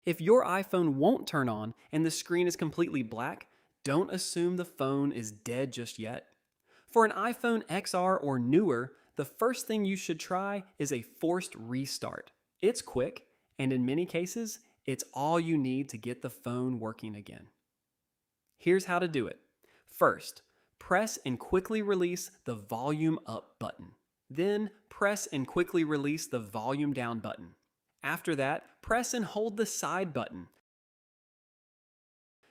If your iPhone won't turn on and the screen is completely black, don't assume the phone is dead just yet. For an iPhone XR or newer, the first thing you should try is a forced restart. It's quick, and in many cases, it's all you need to get the phone working again. Here's how to do it. First, press and quickly release the volume up button. Then, press and quickly release the volume down button. After that, press and hold the side button.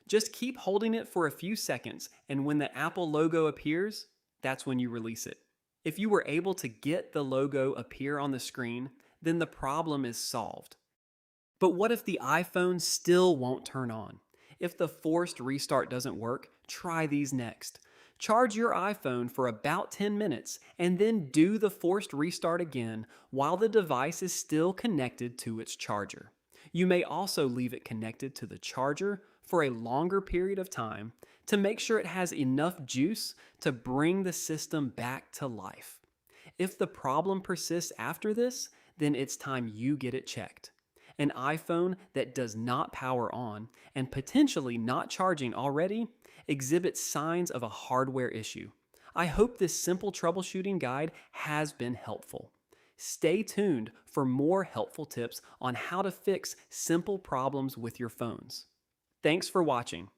Just keep holding it for a few seconds, and when the Apple logo appears, that's when you release it. If you were able to get the logo appear on the screen, then the problem is solved. But what if the iPhone still won't turn on? If the forced restart doesn't work, try these next. Charge your iPhone for about 10 minutes and then do the forced restart again while the device is still connected to its charger. You may also leave it connected to the charger for a longer period of time to make sure it has enough juice to bring the system back to life. If the problem persists after this, then it's time you get it checked. An iPhone that does not power on and potentially not charging already exhibits signs of a hardware issue. I hope this simple troubleshooting guide has been helpful. Stay tuned for more helpful tips on how to fix simple problems with your phones. Thanks for watching.